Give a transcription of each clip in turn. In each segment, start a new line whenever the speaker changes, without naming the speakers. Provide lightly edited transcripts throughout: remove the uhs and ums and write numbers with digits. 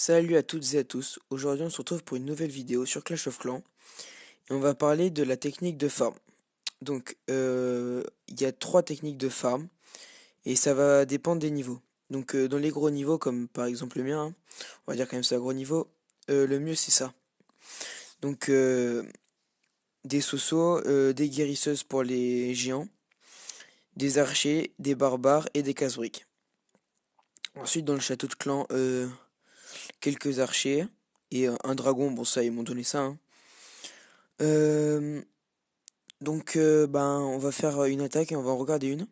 Salut à toutes et à tous, aujourd'hui on se retrouve pour une nouvelle vidéo sur Clash of Clans et on va parler de la technique de farm. Donc il y a trois techniques de farm et ça va dépendre des niveaux. Donc dans les gros niveaux comme par exemple le mien, hein, on va dire quand même c'est un gros niveau, le mieux c'est ça. Donc des sosos, des guérisseuses pour les géants, des archers, des barbares et des casse-briques. Ensuite dans le château de clan, quelques archers et un dragon, bon ça ils m'ont donné ça, hein. Euh, ben, on va faire une attaque et on va en regarder une.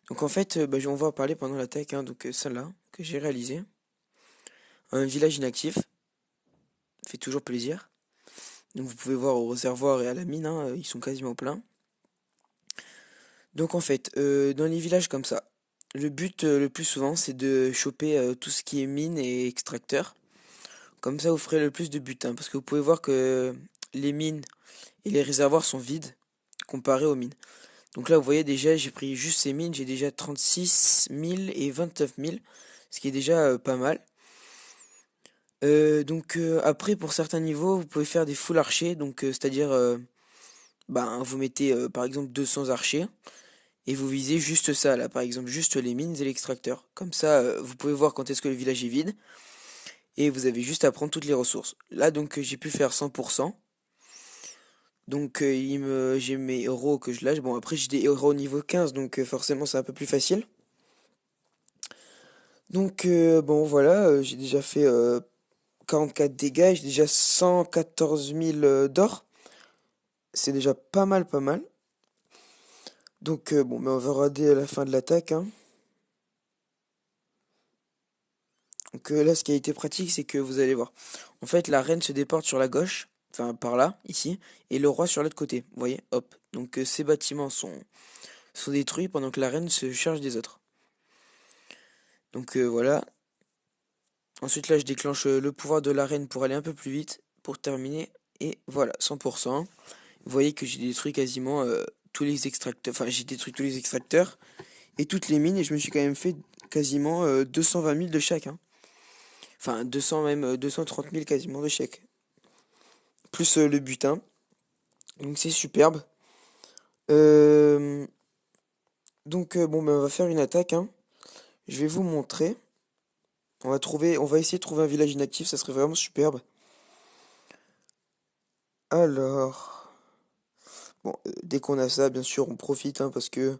Donc en fait, on va en parler pendant l'attaque, hein, donc celle-là que j'ai réalisée. Un village inactif, fait toujours plaisir. Donc vous pouvez voir au réservoir et à la mine, hein, ils sont quasiment pleins. Donc en fait, dans les villages comme ça, le but le plus souvent c'est de choper tout ce qui est mine et extracteur. Comme ça vous ferez le plus de butin, parce que vous pouvez voir que les mines et les réservoirs sont vides comparés aux mines. Donc là, vous voyez déjà, j'ai pris juste ces mines, j'ai déjà 36 000 et 29 000, ce qui est déjà pas mal. Après, pour certains niveaux, vous pouvez faire des full archers, donc c'est-à-dire, vous mettez par exemple 200 archers, et vous visez juste ça, là, par exemple, juste les mines et l'extracteur. Comme ça, vous pouvez voir quand est-ce que le village est vide, et vous avez juste à prendre toutes les ressources. Là, donc, j'ai pu faire 100%. Donc j'ai mes héros que je lâche. Bon après j'ai des héros niveau 15 donc forcément c'est un peu plus facile. Donc bon voilà, j'ai déjà fait 44 dégâts, j'ai déjà 114 000 d'or. C'est déjà pas mal pas mal. Donc bon mais on va regarder à la fin de l'attaque, hein. Donc là ce qui a été pratique c'est que vous allez voir. En fait la reine se déporte sur la gauche, enfin par là, ici, et le roi sur l'autre côté. Vous voyez, hop. Donc ces bâtiments sont détruits pendant que la reine se charge des autres. Donc voilà. Ensuite là je déclenche le pouvoir de la reine pour aller un peu plus vite, pour terminer. Et voilà, 100%. Vous voyez que j'ai détruit quasiment tous les extracteurs. Enfin, j'ai détruit tous les extracteurs et toutes les mines et je me suis quand même fait quasiment 220 000 de chaque, hein. Enfin, 200 même 230 000 quasiment de chaque. Plus le butin. Donc c'est superbe. Euh, on va faire une attaque, hein. Je vais vous montrer. On va essayer de trouver un village inactif, ça serait vraiment superbe. Alors, dès qu'on a ça, bien sûr, on profite, hein, parce que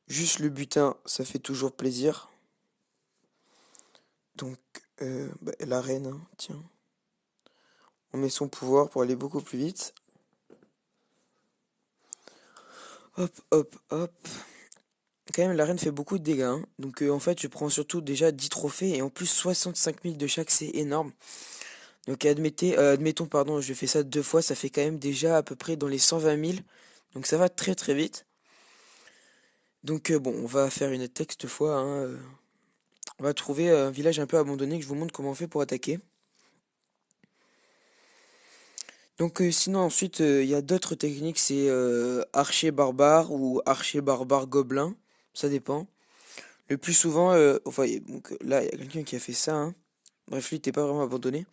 juste le butin, ça fait toujours plaisir. Donc, la reine, hein, tiens. On met son pouvoir pour aller beaucoup plus vite. Hop, hop, hop. Quand même, la reine fait beaucoup de dégâts, hein. Donc, en fait, je prends surtout déjà 10 trophées et en plus 65 000 de chaque, c'est énorme. Donc, admettons, pardon, je fais ça deux fois, ça fait quand même déjà à peu près dans les 120 000. Donc, ça va très très vite. Donc, on va faire une attaque cette fois, hein. On va trouver un village un peu abandonné que je vous montre comment on fait pour attaquer. Donc sinon ensuite il y a d'autres techniques, c'est archer barbare ou archer barbare gobelin, ça dépend. Le plus souvent, donc là il y a quelqu'un qui a fait ça, hein. Bref lui il était pas vraiment abandonné.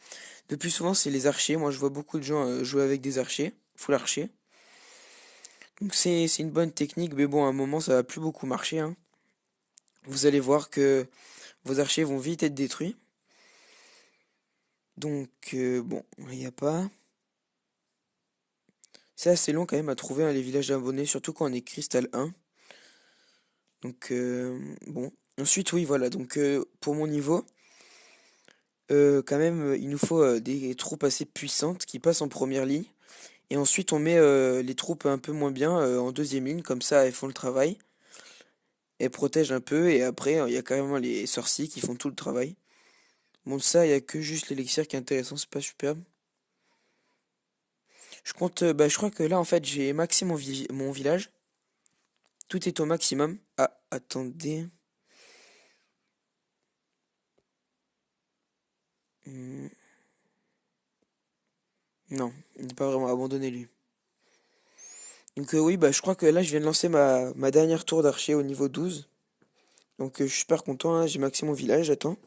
Le plus souvent c'est les archers, moi je vois beaucoup de gens jouer avec des archers, full archer. Donc c'est une bonne technique, mais bon à un moment ça va plus beaucoup marcher, hein. Vous allez voir que vos archers vont vite être détruits. Donc il n'y a pas. C'est assez long quand même à trouver, hein, les villages abonnés, surtout quand on est Cristal 1. Donc bon. Ensuite oui voilà, donc pour mon niveau, quand même il nous faut des troupes assez puissantes qui passent en première ligne. Et ensuite on met les troupes un peu moins bien en deuxième ligne, comme ça elles font le travail. Elles protègent un peu et après il y a carrément les sorciers qui font tout le travail. Bon ça il y a que juste l'élixir qui est intéressant, c'est pas superbe. Je crois que là en fait j'ai maxé mon village. Tout est au maximum. Ah attendez. Hmm, non, il n'est pas vraiment abandonné lui. Donc oui, je crois que là, je viens de lancer ma dernière tour d'archer au niveau 12. Donc je suis super content, hein, j'ai maxé mon village, j'attends.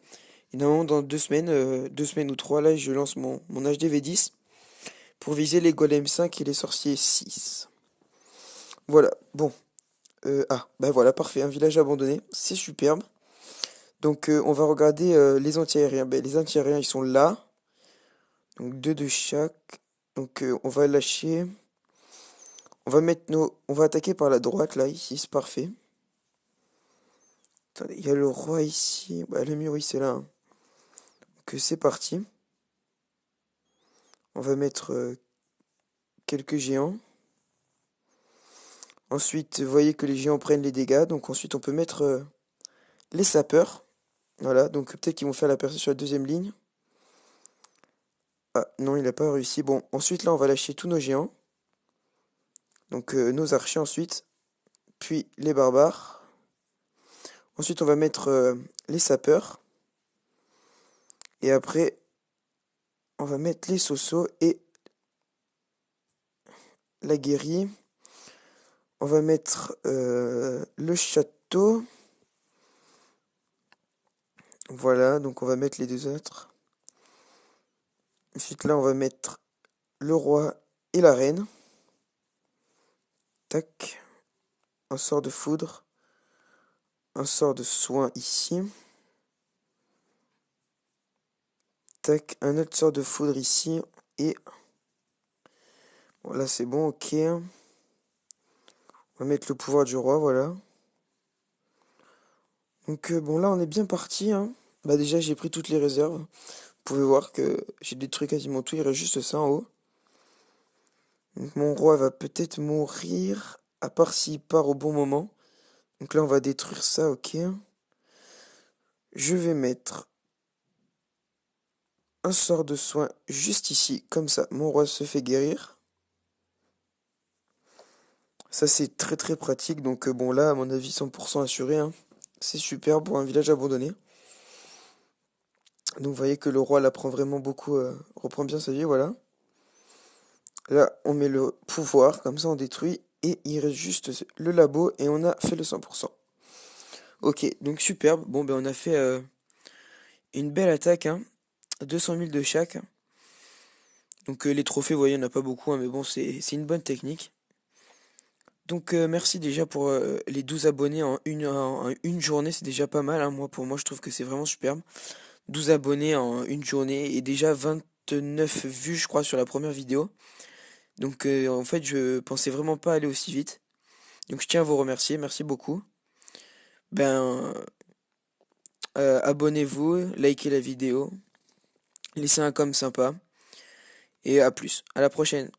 Et normalement, dans 2 semaines ou 3, là, je lance mon HDV10 pour viser les golems 5 et les sorciers 6. Voilà, bon. Bah voilà, parfait, un village abandonné, c'est superbe. Donc on va regarder les anti-aériens. Ben, les anti-aériens, ils sont là. Donc deux de chaque. Donc on va lâcher. On va attaquer par la droite, là, ici, c'est parfait. Attendez, il y a le roi ici. Bah, le mur, oui, c'est là, hein. Donc c'est parti. On va mettre quelques géants. Ensuite, vous voyez que les géants prennent les dégâts. Donc ensuite, on peut mettre les sapeurs. Voilà, donc peut-être qu'ils vont faire la percée sur la deuxième ligne. Ah, non, il n'a pas réussi. Bon, ensuite, là, on va lâcher tous nos géants. Donc nos archers ensuite. Puis les barbares. Ensuite, on va mettre les sapeurs. Et après, on va mettre les sosos et la guérille. On va mettre le château. Voilà, donc on va mettre les deux autres. Ensuite, là, on va mettre le roi et la reine. Tac. Un sort de foudre. Un sort de soin ici. Tac. Un autre sort de foudre ici. Et bon, là, c'est bon, ok. On va mettre le pouvoir du roi, voilà. Donc bon, là, on est bien parti, hein. Bah déjà, j'ai pris toutes les réserves. Vous pouvez voir que j'ai détruit quasiment tout. Il reste juste ça en haut. Donc mon roi va peut-être mourir, à part s'il part au bon moment. Donc là, on va détruire ça, ok. Je vais mettre un sort de soin juste ici, comme ça. Mon roi se fait guérir. Ça, c'est très très pratique. Donc bon, là, à mon avis, 100% assuré, hein. C'est super pour un village abandonné. Donc vous voyez que le roi là prend vraiment beaucoup, reprend bien sa vie, voilà. Là, on met le pouvoir, comme ça on détruit, et il reste juste le labo, et on a fait le 100%. Ok, donc superbe. Bon, ben on a fait une belle attaque, hein. 200 000 de chaque. Donc les trophées, vous voyez, il n'y en a pas beaucoup, hein, mais bon, c'est une bonne technique. Donc merci déjà pour les 12 abonnés en une journée, c'est déjà pas mal, hein. Pour moi, je trouve que c'est vraiment superbe. 12 abonnés en une journée et déjà 29 vues, je crois, sur la première vidéo. Donc en fait, je pensais vraiment pas aller aussi vite. Donc je tiens à vous remercier, merci beaucoup. Ben, abonnez-vous, likez la vidéo, laissez un com sympa et à plus, à la prochaine.